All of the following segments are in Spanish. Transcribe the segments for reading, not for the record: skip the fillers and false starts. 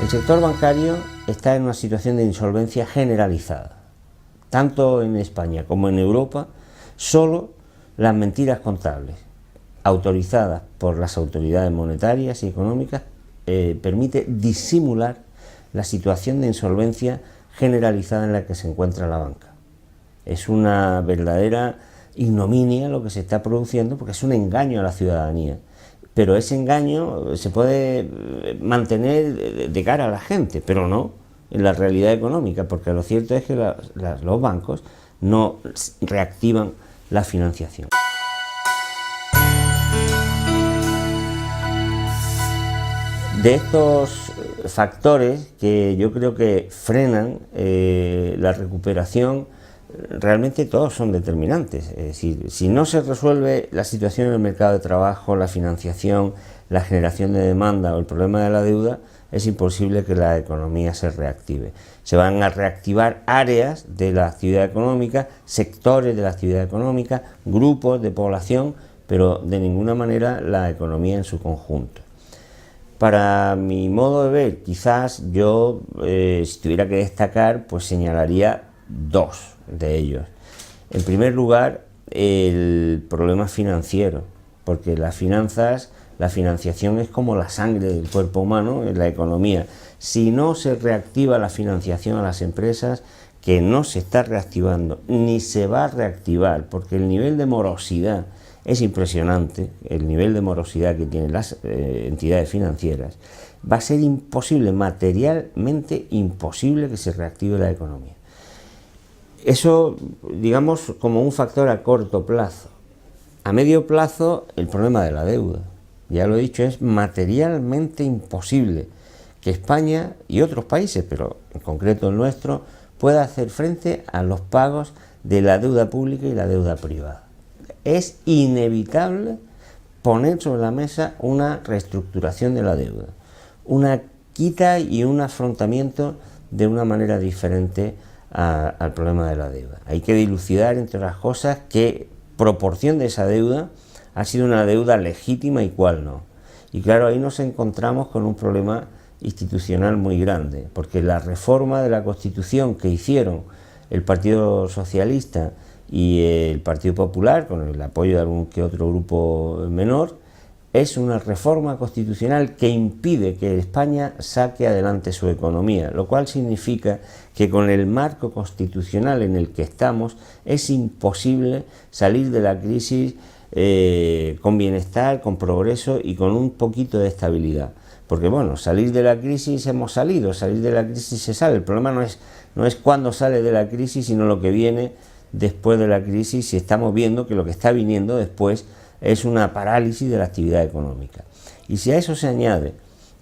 El sector bancario está en una situación de insolvencia generalizada. Tanto en España como en Europa, solo las mentiras contables, autorizadas por las autoridades monetarias y económicas, permite disimular la situación de insolvencia generalizada en la que se encuentra la banca. Es una verdadera ignominia lo que se está produciendo, porque es un engaño a la ciudadanía. Pero ese engaño se puede mantener de cara a la gente, pero no en la realidad económica, porque lo cierto es que los bancos no reactivan la financiación. De estos factores que yo creo que frenan la recuperación, realmente todos son determinantes. Es decir, si no se resuelve la situación en el mercado de trabajo, la financiación, la generación de demanda o el problema de la deuda, es imposible que la economía se reactive. Se van a reactivar áreas de la actividad económica, sectores de la actividad económica, grupos de población, pero de ninguna manera la economía en su conjunto. Para mi modo de ver, quizás yo, si tuviera que destacar, pues señalaría dos de ellos. En primer lugar, el problema financiero, porque las finanzas, la financiación es como la sangre del cuerpo humano en la economía. Si no se reactiva la financiación a las empresas, que no se está reactivando, ni se va a reactivar, porque el nivel de morosidad es impresionante, el nivel de morosidad que tienen las entidades financieras, va a ser imposible, materialmente imposible, que se reactive la economía. Eso, digamos, como un factor a corto plazo. A medio plazo, el problema de la deuda. Ya lo he dicho, es materialmente imposible que España y otros países, pero en concreto el nuestro, pueda hacer frente a los pagos de la deuda pública y la deuda privada. Es inevitable poner sobre la mesa una reestructuración de la deuda, una quita y un afrontamiento de una manera diferente al problema de la deuda. Hay que dilucidar, entre otras cosas, qué proporción de esa deuda ha sido una deuda legítima y cuál no. Y claro, ahí nos encontramos con un problema institucional muy grande, porque la reforma de la Constitución que hicieron el Partido Socialista y el Partido Popular, con el apoyo de algún que otro grupo menor, es una reforma constitucional que impide que España saque adelante su economía, lo cual significa que con el marco constitucional en el que estamos es imposible salir de la crisis con bienestar, con progreso y con un poquito de estabilidad. Porque bueno, salir de la crisis hemos salido, salir de la crisis se sale. El problema no es cuándo sale de la crisis, sino lo que viene después de la crisis, y estamos viendo que lo que está viniendo después es una parálisis de la actividad económica. Y si a eso se añade,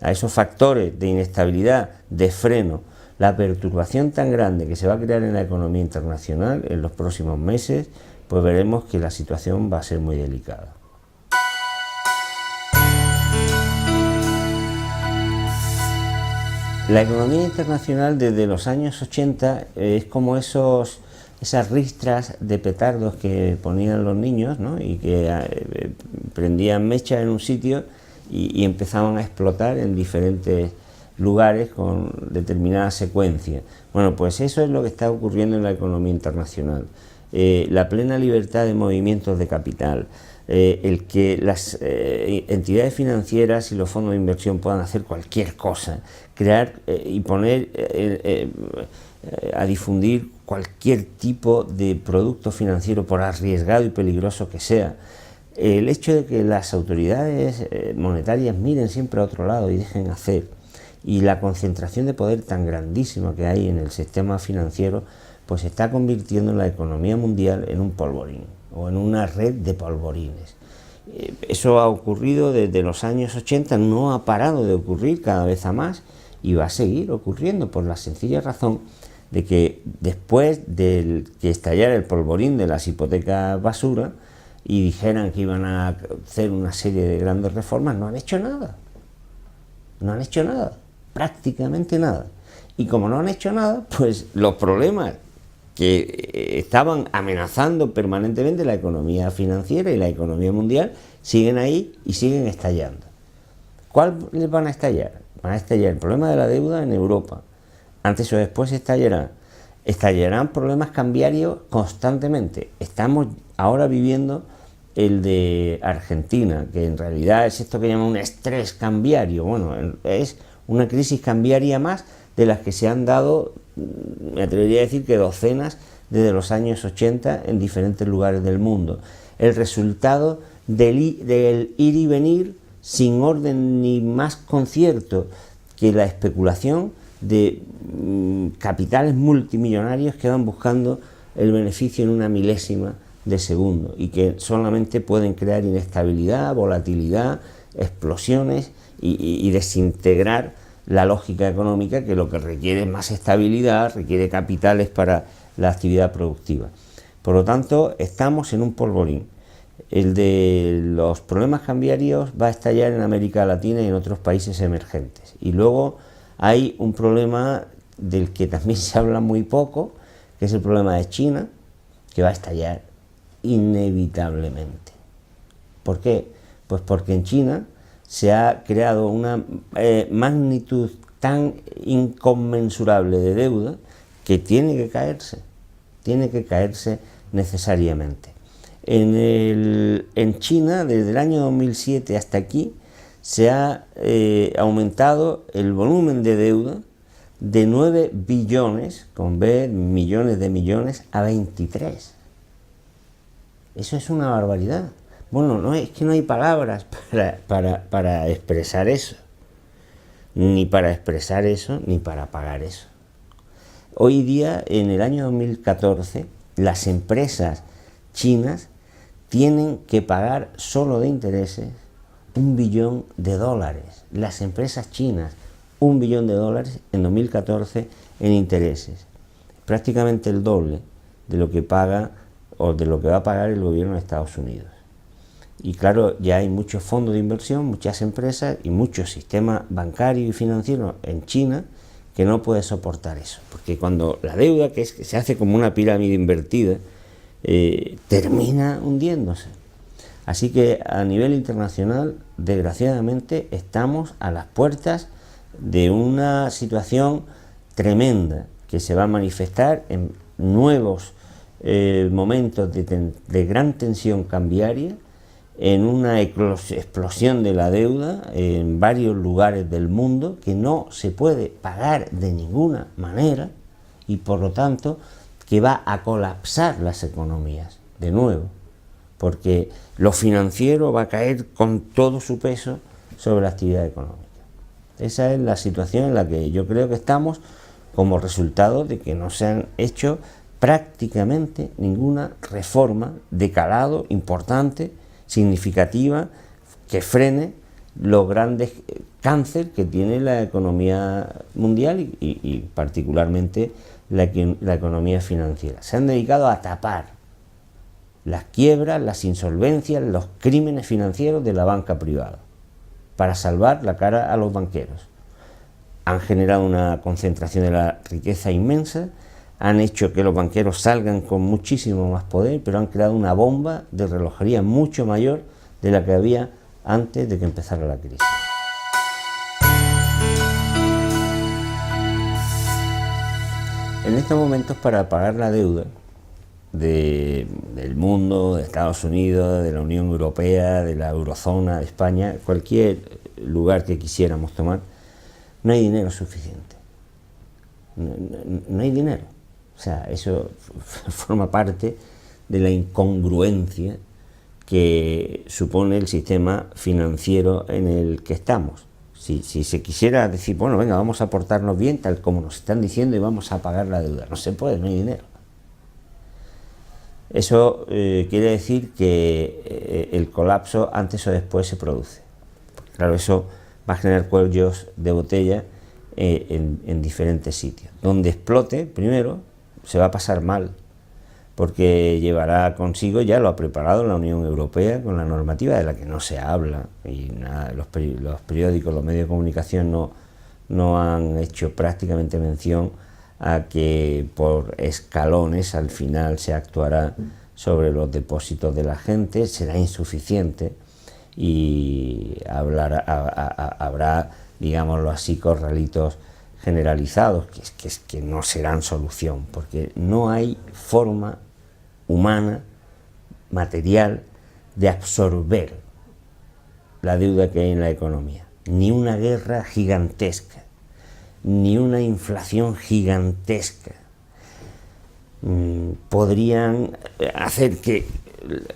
a esos factores de inestabilidad, de freno, la perturbación tan grande que se va a crear en la economía internacional en los próximos meses, pues veremos que la situación va a ser muy delicada. La economía internacional desde los años 80 es como esas ristras de petardos que ponían los niños, ¿no? Y que prendían mecha en un sitio y empezaban a explotar en diferentes lugares con determinada secuencia. Bueno, pues eso es lo que está ocurriendo en la economía internacional. La plena libertad de movimientos de capital, el que las entidades financieras y los fondos de inversión puedan hacer cualquier cosa, crear y poner a difundir cualquier tipo de producto financiero, por arriesgado y peligroso que sea. El hecho de que las autoridades monetarias miren siempre a otro lado y dejen hacer, y la concentración de poder tan grandísima que hay en el sistema financiero, pues está convirtiendo la economía mundial en un polvorín, o en una red de polvorines. Eso ha ocurrido desde los años 80, no ha parado de ocurrir, cada vez a más, y va a seguir ocurriendo por la sencilla razón de que después de que estallara el polvorín de las hipotecas basura y dijeran que iban a hacer una serie de grandes reformas, no han hecho nada. No han hecho nada, prácticamente nada. Y como no han hecho nada, pues los problemas que estaban amenazando permanentemente la economía financiera y la economía mundial siguen ahí y siguen estallando. ¿Cuál les van a estallar? van a estallar el problema de la deuda en Europa. Antes o después estallarán problemas cambiarios constantemente. Estamos ahora viviendo el de Argentina, que en realidad es esto que llaman un estrés cambiario. Bueno, es una crisis cambiaria más de las que se han dado, me atrevería a decir que docenas desde los años 80 en diferentes lugares del mundo. El resultado del ir y venir sin orden ni más concierto que la especulación de capitales multimillonarios que van buscando el beneficio en una milésima de segundo y que solamente pueden crear inestabilidad, volatilidad, explosiones y desintegrar la lógica económica, que lo que requiere es más estabilidad, requiere capitales para la actividad productiva. Por lo tanto, estamos en un polvorín. El de los problemas cambiarios va a estallar en América Latina y en otros países emergentes. Y luego hay un problema del que también se habla muy poco, que es el problema de China, que va a estallar inevitablemente. ¿Por qué? Pues porque en China se ha creado una magnitud tan inconmensurable de deuda que tiene que caerse necesariamente. En China, desde el año 2007 hasta aquí, se ha aumentado el volumen de deuda de 9 billones, con B, millones de millones, a 23. Eso es una barbaridad. Bueno, no es que no hay palabras para expresar eso, ni para expresar eso, ni para pagar eso. Hoy día, en el año 2014, las empresas chinas tienen que pagar solo de intereses $1 billón. Las empresas chinas, $1 billón en 2014 en intereses. Prácticamente el doble de lo que paga o de lo que va a pagar el gobierno de Estados Unidos. Y claro, ya hay muchos fondos de inversión, muchas empresas y mucho sistema bancario y financiero en China que no puede soportar eso. Porque cuando la deuda, que se hace como una pirámide invertida, termina hundiéndose. Así que a nivel internacional, desgraciadamente, estamos a las puertas de una situación tremenda que se va a manifestar en nuevos momentos de gran tensión cambiaria, en una explosión de la deuda en varios lugares del mundo que no se puede pagar de ninguna manera y por lo tanto que va a colapsar las economías de nuevo, porque lo financiero va a caer con todo su peso sobre la actividad económica. Esa es la situación en la que yo creo que estamos como resultado de que no se han hecho prácticamente ninguna reforma de calado importante, significativa, que frene los grandes cáncer que tiene la economía mundial y particularmente la economía financiera. Se han dedicado a tapar las quiebras, las insolvencias, los crímenes financieros de la banca privada para salvar la cara a los banqueros. Han generado una concentración de la riqueza inmensa, han hecho que los banqueros salgan con muchísimo más poder, pero han creado una bomba de relojería mucho mayor de la que había antes de que empezara la crisis. En estos momentos, para pagar la deuda del mundo, de Estados Unidos, de la Unión Europea, de la Eurozona, de España, cualquier lugar que quisiéramos tomar, no hay dinero suficiente. No hay dinero. O sea, eso forma parte de la incongruencia que supone el sistema financiero en el que estamos. Si se quisiera decir, bueno, venga, vamos a portarnos bien, tal como nos están diciendo, y vamos a pagar la deuda. No se puede, no hay dinero. Eso quiere decir que el colapso antes o después se produce. Claro, eso va a generar cuellos de botella en diferentes sitios. Donde explote, primero, se va a pasar mal, porque llevará consigo, ya lo ha preparado la Unión Europea con la normativa de la que no se habla, y nada, los periódicos, los medios de comunicación no han hecho prácticamente mención a que por escalones al final se actuará sobre los depósitos de la gente, será insuficiente y habrá digámoslo así, corralitos generalizados, que no serán solución, porque no hay forma humana, material, de absorber la deuda que hay en la economía. Ni una guerra gigantesca, ni una inflación gigantesca podrían hacer que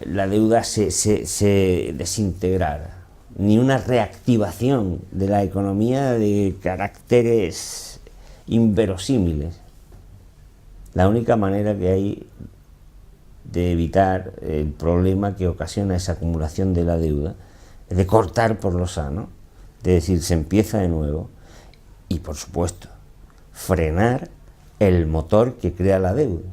la deuda se desintegrara, ni una reactivación de la economía de caracteres inverosímiles. La única manera que hay de evitar el problema que ocasiona esa acumulación de la deuda es de cortar por lo sano, es decir, se empieza de nuevo, y por supuesto frenar el motor que crea la deuda,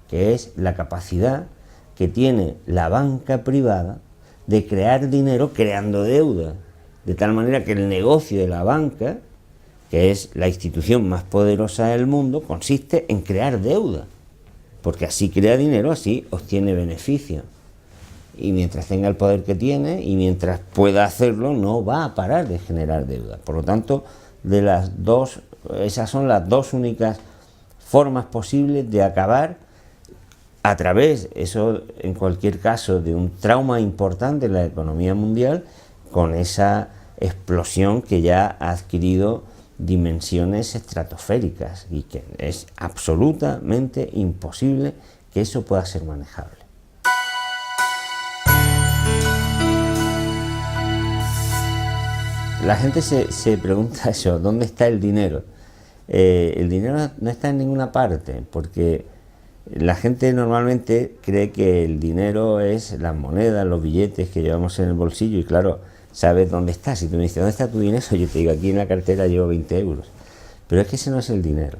que es la capacidad que tiene la banca privada de crear dinero creando deuda, de tal manera que el negocio de la banca, que es la institución más poderosa del mundo, consiste en crear deuda, porque así crea dinero, así obtiene beneficio, y mientras tenga el poder que tiene y mientras pueda hacerlo, no va a parar de generar deuda. Por lo tanto, esas son las dos únicas formas posibles de acabar a través, eso en cualquier caso, de un trauma importante en la economía mundial, con esa explosión que ya ha adquirido dimensiones estratosféricas y que es absolutamente imposible que eso pueda ser manejable. La gente se pregunta eso, ¿dónde está el dinero? El dinero no está en ninguna parte, porque la gente normalmente cree que el dinero es las monedas, los billetes que llevamos en el bolsillo, y claro, sabes dónde está. Si tú me dices, ¿dónde está tu dinero? Yo te digo, aquí en la cartera llevo 20 euros. Pero es que ese no es el dinero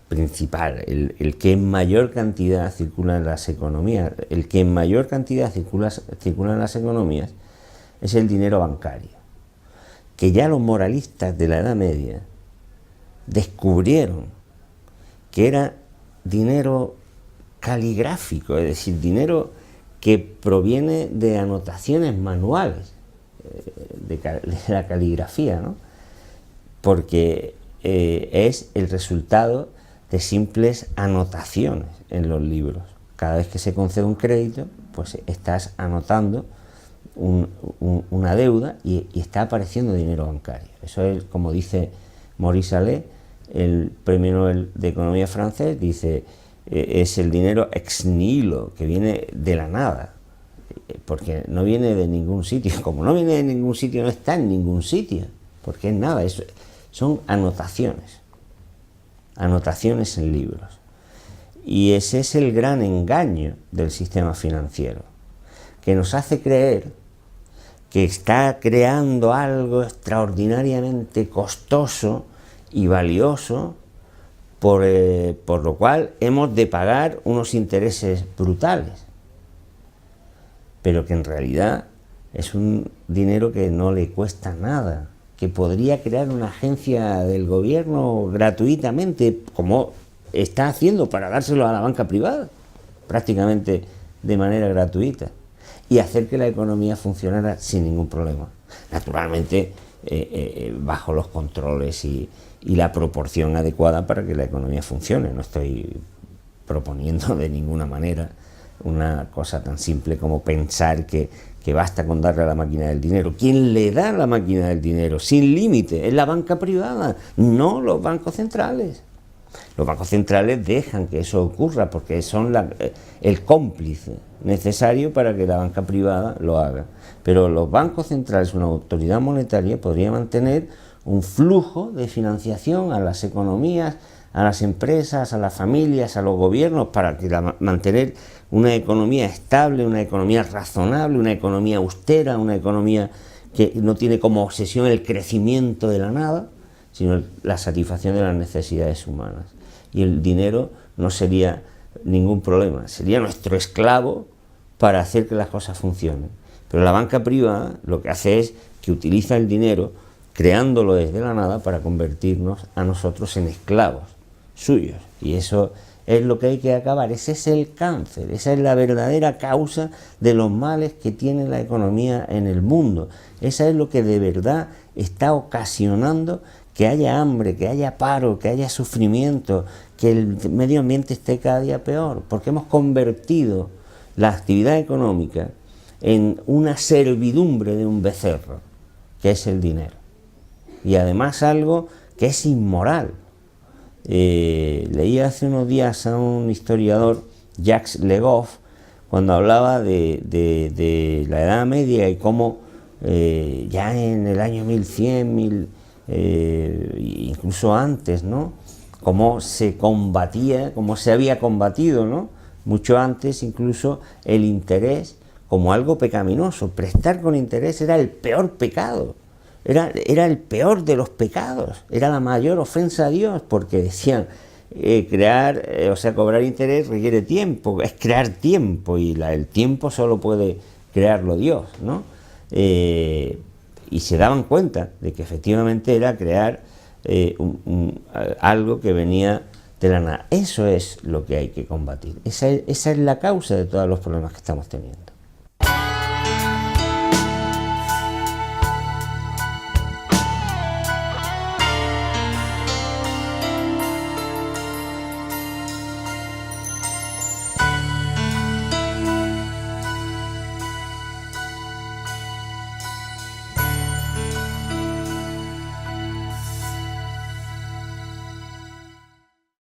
principal, el que en mayor cantidad circula en las economías. El que en mayor cantidad circula en las economías es el dinero bancario, que ya los moralistas de la Edad Media descubrieron que era dinero caligráfico, es decir, dinero que proviene de anotaciones manuales, de la caligrafía, ¿no? Porque es el resultado de simples anotaciones en los libros. Cada vez que se concede un crédito, pues estás anotando una deuda y está apareciendo dinero bancario. Eso es, como dice Maurice Allais, el premio Nobel de Economía francés, dice, es el dinero ex nihilo, que viene de la nada, porque no viene de ningún sitio. Como no viene de ningún sitio, no está en ningún sitio, porque es nada, son anotaciones en libros. Y ese es el gran engaño del sistema financiero, que nos hace creer que está creando algo extraordinariamente costoso y valioso, por lo cual hemos de pagar unos intereses brutales, pero que en realidad es un dinero que no le cuesta nada, que podría crear una agencia del gobierno gratuitamente, como está haciendo para dárselo a la banca privada, prácticamente de manera gratuita, y hacer que la economía funcionara sin ningún problema. Naturalmente, bajo los controles y la proporción adecuada para que la economía funcione. No estoy proponiendo de ninguna manera una cosa tan simple como pensar que basta con darle a la máquina del dinero. ¿Quién le da la máquina del dinero sin límite? Es la banca privada, no los bancos centrales. Los bancos centrales dejan que eso ocurra porque son el cómplice necesario para que la banca privada lo haga. Pero los bancos centrales, una autoridad monetaria, podría mantener un flujo de financiación a las economías, a las empresas, a las familias, a los gobiernos, para mantener una economía estable, una economía razonable, una economía austera, una economía que no tiene como obsesión el crecimiento de la nada, sino la satisfacción de las necesidades humanas. Y el dinero no sería ningún problema, sería nuestro esclavo para hacer que las cosas funcionen. Pero la banca privada lo que hace es que utiliza el dinero, creándolo desde la nada, para convertirnos a nosotros en esclavos suyos. Y eso es lo que hay que acabar. Ese es el cáncer, esa es la verdadera causa de los males que tiene la economía en el mundo. Esa es lo que de verdad está ocasionando que haya hambre, que haya paro, que haya sufrimiento, que el medio ambiente esté cada día peor, porque hemos convertido la actividad económica en una servidumbre de un becerro, que es el dinero. Y además algo que es inmoral. Leí hace unos días a un historiador, Jacques Le Goff, cuando hablaba de la Edad Media y cómo ya en el año 1100, incluso antes, ¿no?, cómo se combatía, cómo se había combatido, ¿no?, mucho antes incluso, el interés como algo pecaminoso. Prestar con interés era el peor pecado. Era el peor de los pecados, era la mayor ofensa a Dios, porque decían, cobrar interés requiere tiempo, es crear tiempo, y el tiempo solo puede crearlo Dios, ¿no? Y se daban cuenta de que efectivamente era crear algo que venía de la nada. Eso es lo que hay que combatir, esa es la causa de todos los problemas que estamos teniendo.